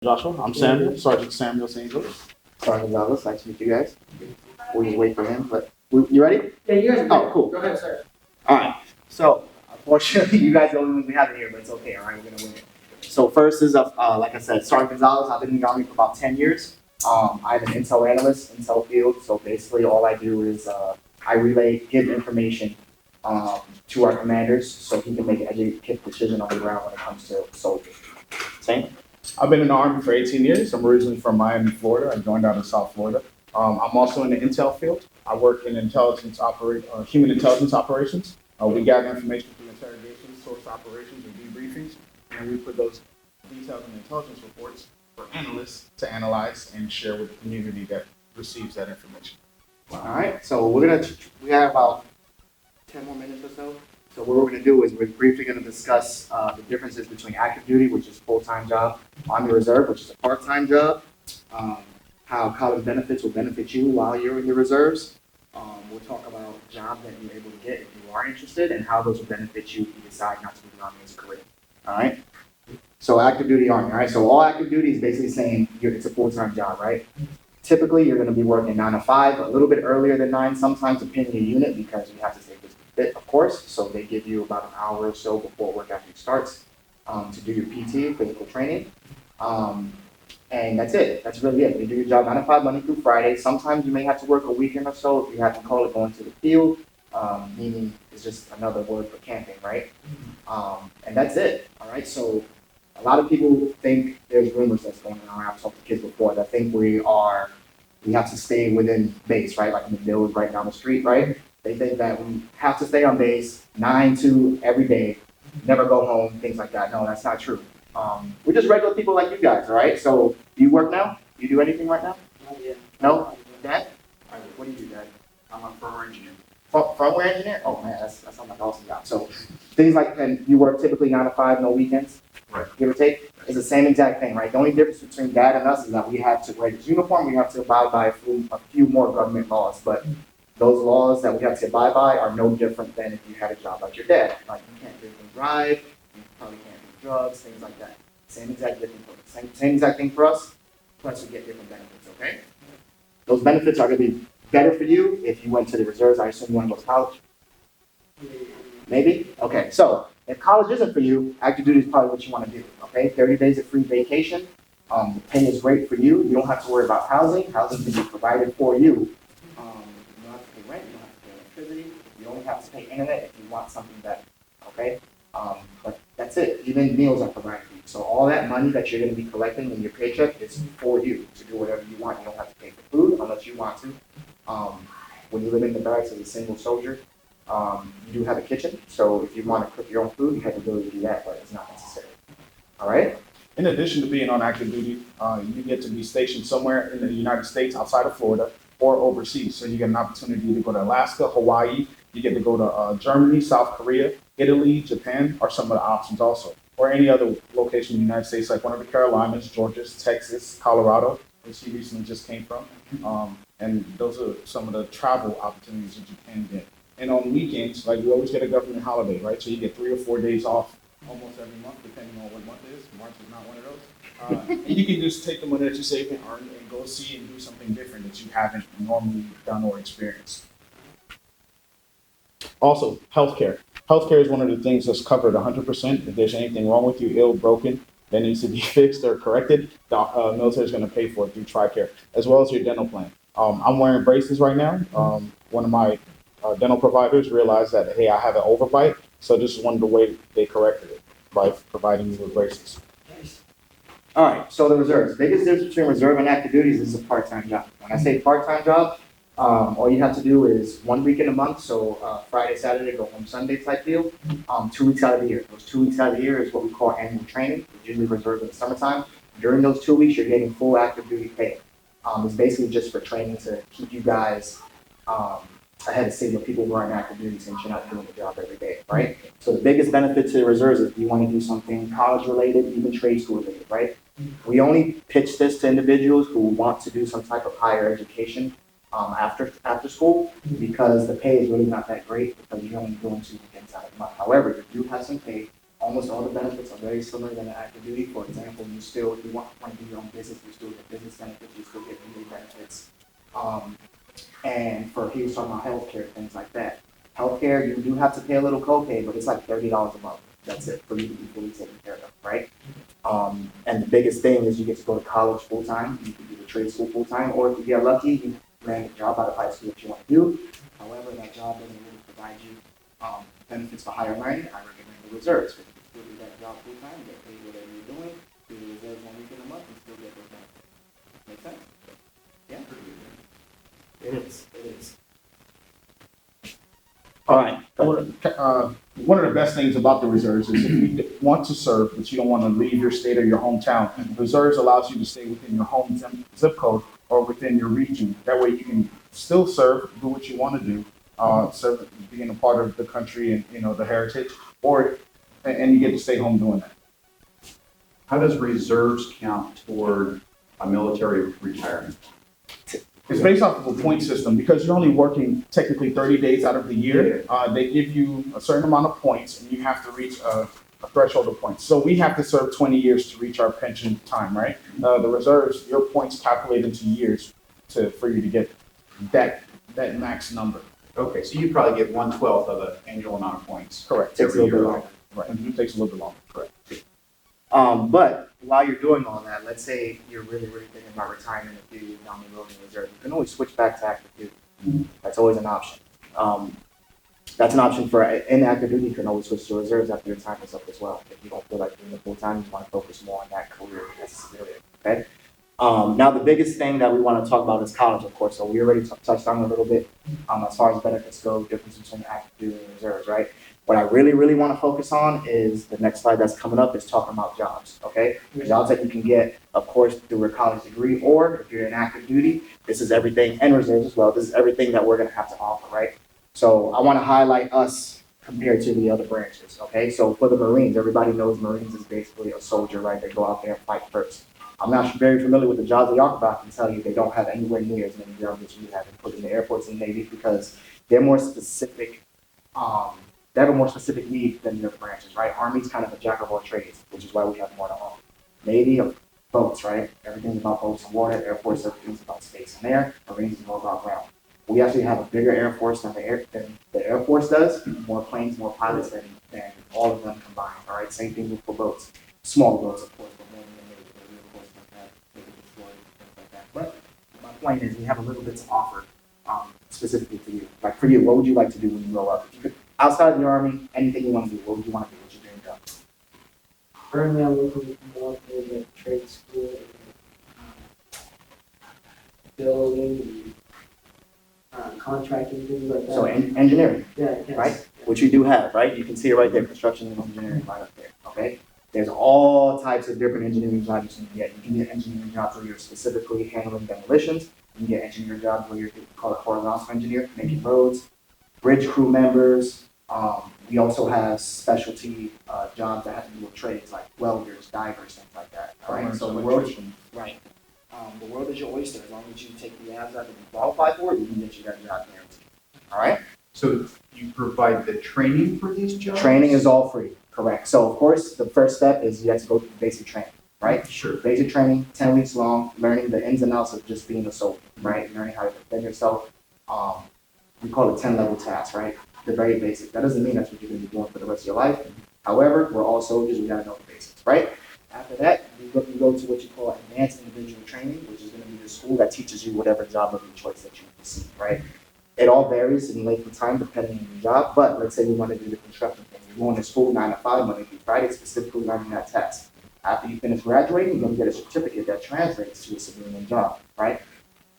Joshua. I'm Samuel, Sergeant Samuel St. Louis. Sergeant Gonzalez, nice to meet you guys. We'll just wait for him, but you ready? Yeah, you guys. Oh, cool. Go ahead, sir. All right. So, unfortunately, you guys are the only ones we have here, but it's okay. All right, we're gonna win it. So first is, like I said, Sergeant Gonzalez. I've been in the Army for about 10 years. I'm an intel analyst, intel field. So basically, all I do is I give information to our commanders, so he can make an educated decision on the ground when it comes to soldiers. Same. I've been in the Army for 18 years. I'm originally from Miami, Florida. I joined out of South Florida. I'm also in the intel field. I work in human intelligence operations. We gather information from interrogations, source operations, and debriefings, and we put those details in intelligence reports for analysts to analyze and share with the community that receives that information. All right. So we have about 10 more minutes or so. So what we're going to do is we're briefly going to discuss the differences between active duty, which is a full-time job, Army Reserve, which is a part-time job, how college benefits will benefit you while you're in the reserves. We'll talk about jobs that you're able to get if you are interested, and how those will benefit you if you decide not to do the Army as a career. All right? So active duty Army, all right? So all active duty is basically saying it's a full-time job, right? Typically, you're going to be working 9 to 5, a little bit earlier than 9, sometimes depending on your unit, because you have to stay fit, of course. So they give you about an hour or so before work actually starts to do your PT, physical training. And that's it. That's really it. You do your job 9 to 5, Monday through Friday. Sometimes you may have to work a weekend or so if you have to call it going to the field, meaning it's just another word for camping, right? And that's it. All right. So a lot of people think there's rumors that's going on. I've talked to kids before that think we have to stay within base, right? Like in the village right down the street, right? They think that we have to stay on base 9 to every day, never go home, things like that. No, that's not true. We're just regular people like you guys, all right? So do you work now? Do you do anything right now? No? Dad? What do you do, Dad? I'm a firmware engineer. Firmware engineer? Oh man, that sounds like an awesome job. So things like, and you work typically 9 to 5, no weekends? Right. Give or take? It's the same exact thing, right? The only difference between Dad and us is that we have to wear this uniform, we have to abide by a few more government laws, but those laws that we have to abide by are no different than if you had a job like your dad. Like you can't drink and drive, you probably can't do drugs, things like that. Same exact thing for us, plus you get different benefits, okay? Those benefits are going to be better for you if you went to the reserves. I assume you want to go to college? Maybe? Okay, so if college isn't for you, active duty is probably what you want to do, okay? 30 days of free vacation. The pay is great for you. You don't have to worry about housing. Housing can be provided for you. You don't have to pay rent, you don't have to pay electricity, you only have to pay internet if you want something better, okay? But that's it. Even meals are provided for you. So all that money that you're going to be collecting in your paycheck is for you to do whatever you want. You don't have to pay for food unless you want to. When you live in the barracks as a single soldier, you do have a kitchen. So if you want to cook your own food, you have the ability to do that, but it's not necessary. All right? In addition to being on active duty, you get to be stationed somewhere in the United States outside of Florida or overseas. So you get an opportunity to go to Alaska, Hawaii. You get to go to Germany, South Korea, Italy, Japan are some of the options also. Or any other location in the United States, like one of the Carolinas, Georgia, Texas, Colorado, which he recently just came from. And those are some of the travel opportunities that you can get. And on weekends, like we always get a government holiday, right? So you get 3 or 4 days off almost every month, depending on what month it is. March is not one of those. And you can just take the money that you save and earn and go see and do something different that you haven't normally done or experienced. Also, healthcare. Healthcare is one of the things that's covered 100%. If there's anything wrong with you, ill, broken, that needs to be fixed or corrected, the military is going to pay for it through TRICARE, as well as your dental plan. I'm wearing braces right now. One of my dental providers realized that, hey, I have an overbite, so this is one of the ways they corrected it, by providing me with braces. All right, so the reserves. The biggest difference between reserve and active duty is it's a part-time job. When I say part-time job, all you have to do is 1 week in a month, so Friday, Saturday, go home Sunday type deal, 2 weeks out of the year. Those 2 weeks out of the year is what we call annual training, which usually reserved in the summertime. During those 2 weeks, you're getting full active duty pay. It's basically just for training to keep you guys ahead of state of people who are in active duty since you're not doing the job every day, right? So the biggest benefit to the reserves is if you want to do something college related, even trade school related, right? We only pitch this to individuals who want to do some type of higher education after school, because the pay is really not that great because you're only doing 2 weekends out of the month. However, you do have some pay Almost all the benefits are very similar than the active duty. For example, if you want to do your own business, you still get business benefits, you still get VA benefits. And he was talking about healthcare, things like that. Healthcare, you do have to pay a little copay, but it's like $30 a month. That's it for you to be fully taken care of, right? And the biggest thing is you get to go to college full time. You can do the trade school full time, or if you get lucky, you land a job out of high school that you want to do. However, that job doesn't really provide you benefits for higher learning. I recommend the reserves. Because you can still do that job full time, get paid whatever you're doing, do the reserves 1 week in a month, and still get those benefits. Make sense? Yeah. It is. It is. All right. One of the best things about the reserves is if you want to serve, but you don't want to leave your state or your hometown, reserves allows you to stay within your home zip code or within your region. That way you can still serve, do what you want to do, serve, being a part of the country and, the heritage, and you get to stay home doing that. How does reserves count toward a military retirement? It's based off of a point system because you're only working technically 30 days out of the year. They give you a certain amount of points and you have to reach a threshold of points. So we have to serve 20 years to reach our pension time, right? The reserves, your points calculate into years for you to get that max number. Okay, so you probably get 1/12 of the annual amount of points. Correct. Takes a little bit longer. Right. It takes a little bit longer. Correct. But while you're doing all that, let's say you're really, really thinking about retirement a few years down the road in reserve, you can always switch back to active duty. That's always an option. That's an option for in active duty. You can always switch to reserves after your time is up as well. If you don't feel like doing it full time, you want to focus more on that career necessarily. Okay. Now the biggest thing that we want to talk about is college, of course. So we already touched on it a little bit as far as benefits go, difference between active duty and reserves, right? What I really, really want to focus on is the next slide that's coming up is talking about jobs, okay? The jobs that you can get, of course, through a college degree, or if you're in active duty, this is everything, and reserves as well, this is everything that we're going to have to offer, right? So I want to highlight us compared to the other branches, okay? So for the Marines, everybody knows Marines is basically a soldier, right? They go out there and fight first. I'm not very familiar with the jobs they offer, but I can tell you they don't have anywhere near as many jobs as we have put in the Air Force and Navy because they're more specific, they have a more specific need than their branches, right? Army's kind of a jack of all trades, which is why we have more to offer. Navy, boats, right? Everything's about boats and water. Air Force, everything's about space and air. Marines is more about ground. We actually have a bigger Air Force than the Air Force does. More planes, more pilots than all of them combined, all right? Same thing for boats. Small boats, of course, but more than the Navy. We, of course, don't have bigger destroyers and things like that. But my point is we have a little bit to offer specifically to you. Like for you, what would you like to do when you grow up? Outside of the Army, anything you want to do, what would you want to do? What's your dream job? Currently, I'm looking more for the trade school, building, contracting, things like that. So engineering, Yeah, yes. right? Which you do have, right? You can see it right there, construction and engineering right up there, okay? There's all types of different engineering jobs you can get. You can get engineering jobs where you're specifically handling demolitions. You can get engineering jobs where you're called a horizontal engineer, making roads, bridge crew members. We also have specialty jobs that have to do with trades like welders, divers, things like that. All right, so the world, right. The world is your oyster. As long as you take the abs out that you qualify for, you can get you that job guaranteed. All right. So you provide the training for these jobs? Training is all free. Correct. So of course, the first step is you have to go through basic training. Right. Sure. Basic training, 10 weeks long, learning the ins and outs of just being a soldier. Right. Learning how to defend yourself. We call it 10-level tasks. Right. The very basic. That doesn't mean that's what you're going to be doing for the rest of your life. However, we're all soldiers. We got to know the basics, right? After that, you go to what you call advanced individual training, which is going to be the school that teaches you whatever job of your choice that you receive, right? It all varies in length of time depending on your job, but let's say you want to do the construction thing. You're going to school 9 to 5, Monday through Friday, specifically learning that task. After you finish graduating, you're going to get a certificate that translates to a civilian job, right?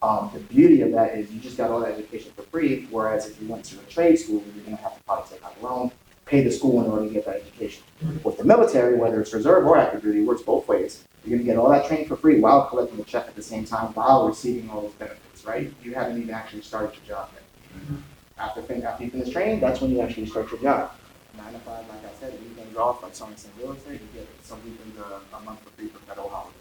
The beauty of that is you just got all that education for free, whereas if you went to a trade school, you're going to have to probably take out a loan, pay the school in order to get that education. With the military, whether it's reserve or active duty, it works both ways. You're going to get all that training for free while collecting a check at the same time, while receiving all those benefits, right? You haven't even actually started your job yet. After you finish training, that's when you actually start your job. 9 to 5, like I said, weekends off, like someone's in real estate, you get some weekends a month for free for federal holidays.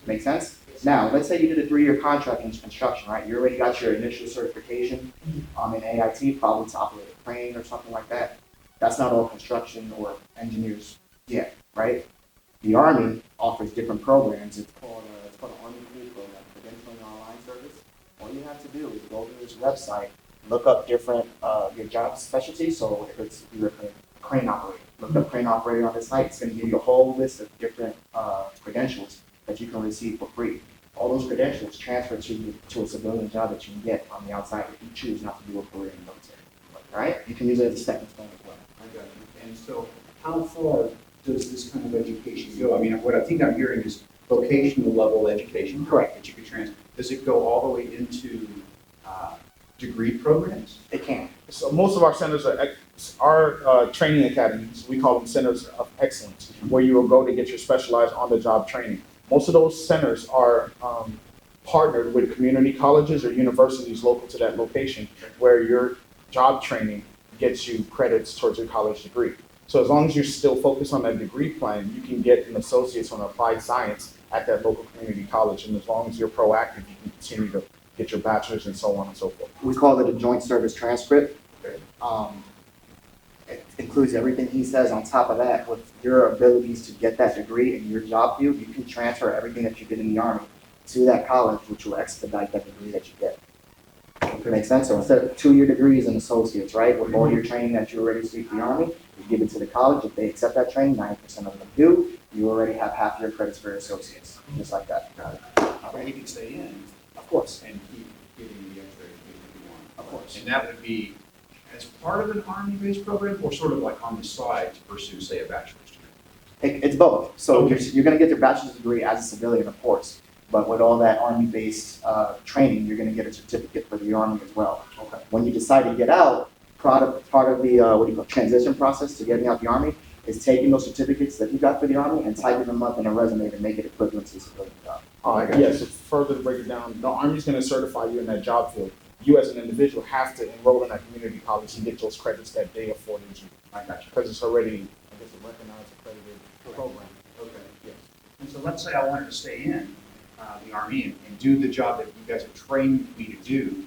Make sense? Now, let's say you did a 3-year contract in construction, right? You already got your initial certification in AIT, probably to operate a crane or something like that. That's not all construction or engineers Yeah, right? The Army offers different programs. It's called an Army Career Program, Credentialing Online Service. All you have to do is go to this website, look up different, your job specialty. So if you're a crane operator, look up crane operator on the site. It's going to give you a whole list of different credentials that you can receive for free. All those credentials transfer to a civilian job that you can get on the outside if you choose not to do a career in the military. All right? You can use it as a stepping stone as well. I got you. And so how far does this kind of education go? I mean, what I think I'm hearing is vocational level education. Correct. That you could transfer. Does it go all the way into degree programs? It can. So most of our centers are training academies. We call them centers of excellence, where you will go to get your specialized on-the-job training. Most of those centers are partnered with community colleges or universities local to that location, where your job training gets you credits towards your college degree. So as long as you're still focused on that degree plan, you can get an associate's on applied science at that local community college. And as long as you're proactive, you can continue to get your bachelor's and so on and so forth. We call it a joint service transcript. Okay. It includes everything he says. On top of that, with your abilities to get that degree in your job field, you can transfer everything that you did in the Army to that college, which will expedite that degree that you get. Makes sense? So instead of 2-year degrees and associates, right, with all your training that you already received in the Army, you give it to the college. If they accept that training, 90% of them do, you already have half your credits for your associates, just like that. But you can stay in Of course, and keep getting the extra education if you want. of course. And that would be as part of an Army-based program or sort of like on the side to pursue, say, a bachelor's degree? It's both. So Okay. you're going to get your bachelor's degree as a civilian, of course. But with all that Army-based training, you're going to get a certificate for the Army as well. Okay. When you decide to get out, part of the transition process to getting out the Army is taking those certificates that you got for the Army and typing them up in a resume to make it equivalent to a civilian job. Yes, so further to break it down, the Army's going to certify you in that job field. You as an individual have to enroll in that community college and get those credits that they afforded you. I got you. Because it's already, I guess, a recognized, accredited program. Okay. Yes. And so let's say I wanted to stay in the Army and do the job that you guys have trained me to do.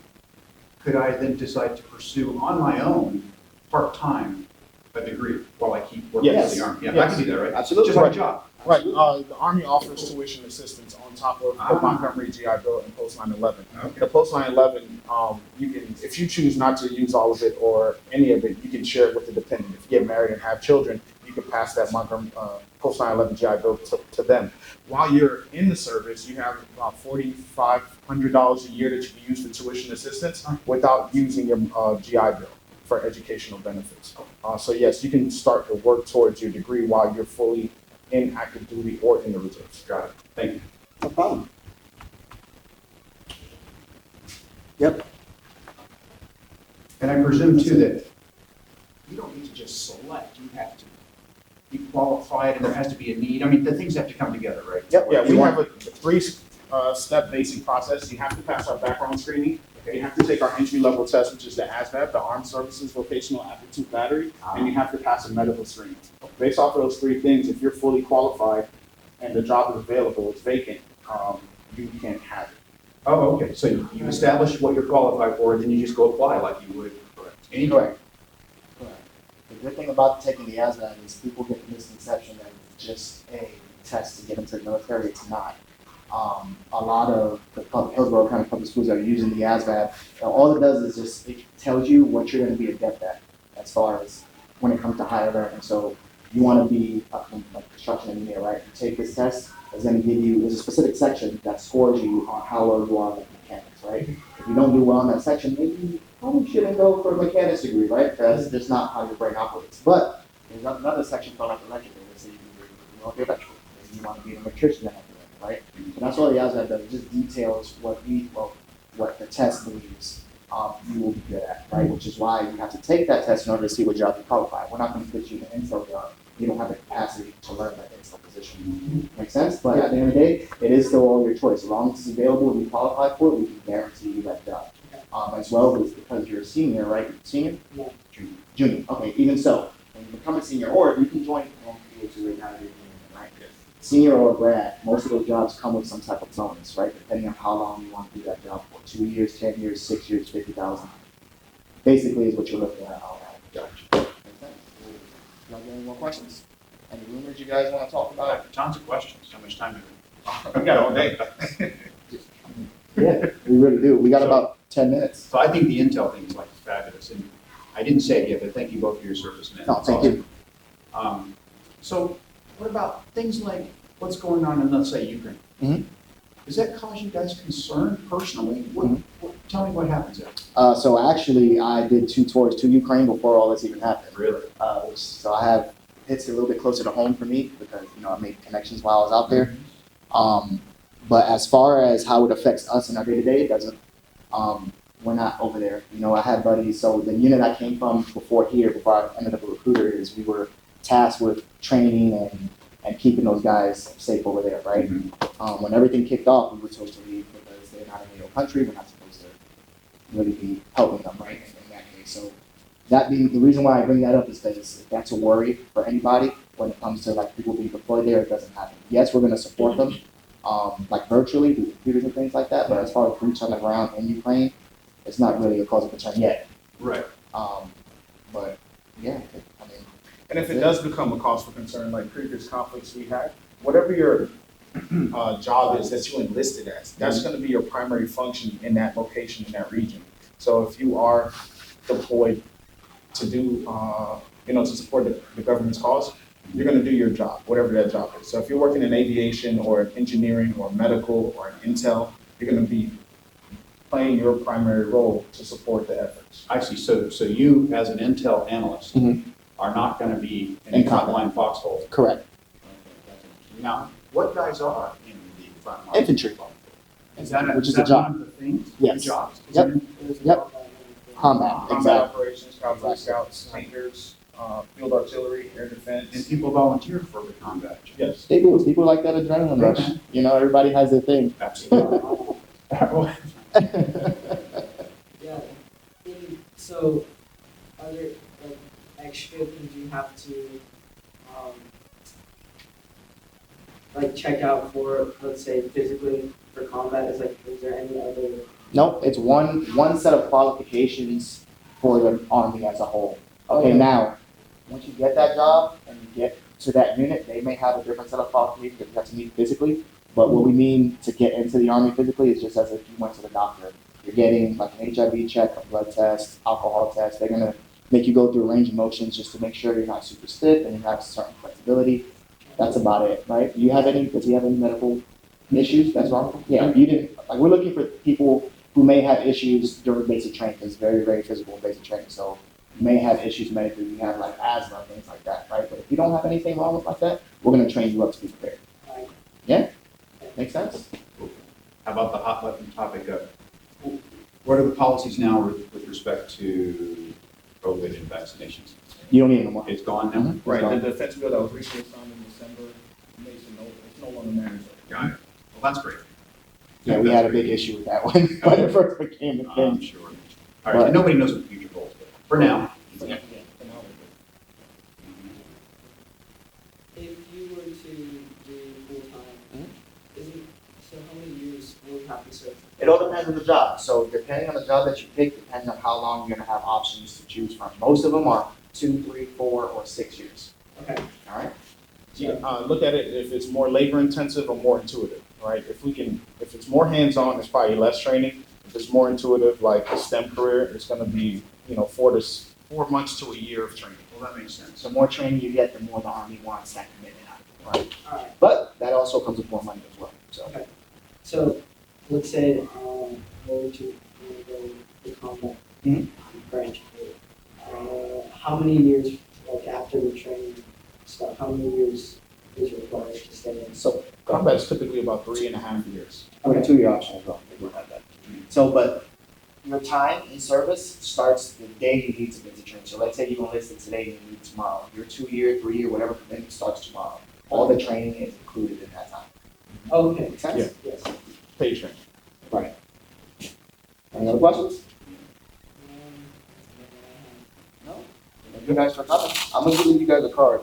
Could I then decide to pursue on my own, part-time, a degree while I keep working Yes. for the Army? Yeah, I Yes. can do that, right? Absolutely. Just my Right. job. Right, the Army offers tuition assistance on top of the Montgomery GI Bill and Post 911. Okay. The Post 911, you can, if you choose not to use all of it or any of it, you can share it with the dependent. If you get married and have children, you can pass that Montgomery Post 911 GI Bill to them. While you're in the service, you have about $4,500 a year that you can use for tuition assistance without using your GI Bill for educational benefits. So yes, you can start to work towards your degree while you're fully in active duty or in the reserves. Got it. Thank you. No problem. Yep. And I presume too that you don't need to just select, you have to be qualified and there has to be a need. I mean, the things have to come together, right? Yep. Yeah, we You have a three-step basic process. You have to pass our background screening. You have to take our entry-level test, which is the ASVAB, the Armed Services Vocational Aptitude Battery, and you have to pass a medical screening. Based off of those three things, if you're fully qualified and the job is available, it's vacant, you can't have it. Oh, okay. So you establish what you're qualified for, and then you just go apply like you would for any job. Correct. The good thing about taking the ASVAB is people get the misconception that it's just a test to get into the military. It's not. A lot of the Hillsborough County public schools that are using the ASVAB, all it does is just, it tells you what you're going to be adept at as far as when it comes to higher learning. So you want to be a construction engineer, right? You take this test, it's going to give you, there's a specific section that scores you on how well you are with mechanics, right? If you don't do well in that section, maybe you probably shouldn't go for a mechanics degree, right? Because that's not how your brain operates. But there's another section called electrical. Let's say you want to be electrical. Maybe you want to be an electrician, right? And that's all the ASVAB does. It just details what the test believes you will be good at, right? Which is why you have to take that test in order to see what job you qualify. We're not going to put you in an info job. You don't have the capacity to learn that info position. Make sense? But at the end of the day, it is still all your choice. As long as it's available and you qualify for it, we can guarantee you that job. As well as because you're a senior, right? Senior? Yeah. Junior. Okay, even so, when you become a senior, or you can join right? Senior or grad, most of those jobs come with some type of bonus, right? Depending on how long you want to do that job for. 2 years, 10 years, 6 years, 50,000. Basically is what you're looking at. Makes sense? Y'all got any more questions? Any rumors you guys want to talk I about? have tons of questions. How much time do we? We got all day. Yeah, we really do. We got about 10 minutes. So I think the Intel thing is like fabulous, and I didn't say it yet, but thank you both for your service, man. No, thank you. So what about things like what's going on in, let's say, Ukraine? Mhm. Does that cause you guys concern personally? Mhm. Tell me what happens there. So actually, I did 2 tours to Ukraine before all this even happened. Really? So I have, it's a little bit closer to home for me because, I made connections while I was out there. But as far as how it affects us in our day-to-day, it doesn't. We're not over there. I had buddies. So the unit I came from before I ended up a recruiter is we were tasked with training and keeping those guys safe over there, right? Mhm. When everything kicked off, we were supposed to leave because they're not in your country. We're not supposed to really be helping them, right? In that case. So that being the reason why I bring that up is because that's a worry for anybody when it comes to like people being deployed there. It doesn't happen. Yes, we're going to support them, like virtually through computers and things like that. But as far as boots on the ground in Ukraine, it's not really a cause of concern yet. Right. But yeah, And if it does become a cause for concern, like previous conflicts we had, whatever your job is that you enlisted as, that's going to be your primary function in that location, in that region. So if you are deployed to do, to support the government's cause, you're going to do your job, whatever that job is. So if you're working in aviation or engineering or medical or intel, you're going to be playing your primary role to support the efforts. I see. So you, as an Intel analyst, are not going to be in the In combat. frontline foxhole. correct. Now, what guys are in the frontline? Infantry, Is that which is that a job. one of the things? Yes. The jobs? Yep. Yep. Combat, Combat exactly. operations, Boy Scouts, Rangers, field artillery, air defense. And people volunteer for the combat job. Yes. They do. People like that adrenaline rush. Everybody has their thing. Absolutely. Yeah. So, are there like extra things you have to like check out for, let's say, physically for combat? Is there any other? Nope, it's one set of qualifications for the Army as a whole. Okay, Okay. now, once you get that job and you get to that unit, they may have a different set of qualifications that you have to meet physically. But what we mean to get into the Army physically is just as if you went to the doctor. You're getting like an HIV check, a blood test, alcohol test. They're gonna make you go through a range of motions just to make sure you're not super stiff and you have certain flexibility. That's about it, right? Does he have any medical issues that's wrong? Yeah, you didn't, like, we're looking for people who may have issues during basic training, because it's very, very physical in basic training. So you may have issues medically, you have like asthma, things like that, right? But if you don't have anything wrong with like that, we're gonna train you up to be prepared. Yeah? Make sense? How about the hot button topic of, what are the policies now with respect to COVID and vaccinations? You don't need it no more. It's gone now? Mhm. Right, the defense bill that was recently signed in December makes it it's no longer mandatory. Got it. Well, that's great. Yeah, we had a big issue with that one when it first became a I'm thing. sure. All right, and nobody knows what the future holds, but for now. If you were to do full-time, so how many years would you have to serve? It all depends on the job. So depending on the job that you pick, depends on how long you're gonna have options to choose from. Most of them are 2, 3, 4, or 6 years. Okay. All right? Look at it if it's more labor intensive or more intuitive, right? If it's more hands-on, it's probably less training. If it's more intuitive, like a STEM career, it's gonna be, 4 months to a year of training. Well, that makes sense. The more training you get, the more the Army wants that commitment out of you, right? All right. But that also comes with more money as well, so. Okay. So, let's say go to the combat branch. How many years, like after the training stuff, how many years is required to stay in? So combat is typically about 3.5 years. Okay, 2-year option as well. We don't have that. So, but your time in service starts the day you need to get to train. So let's say you enlisted today and you leave tomorrow. Your 2-year, 3-year, whatever commitment starts tomorrow. All the training is included in that time. Okay. Make sense? Yes. Paid training. Right. Any other questions? No? Thank you guys for coming. I'm gonna give you guys a card.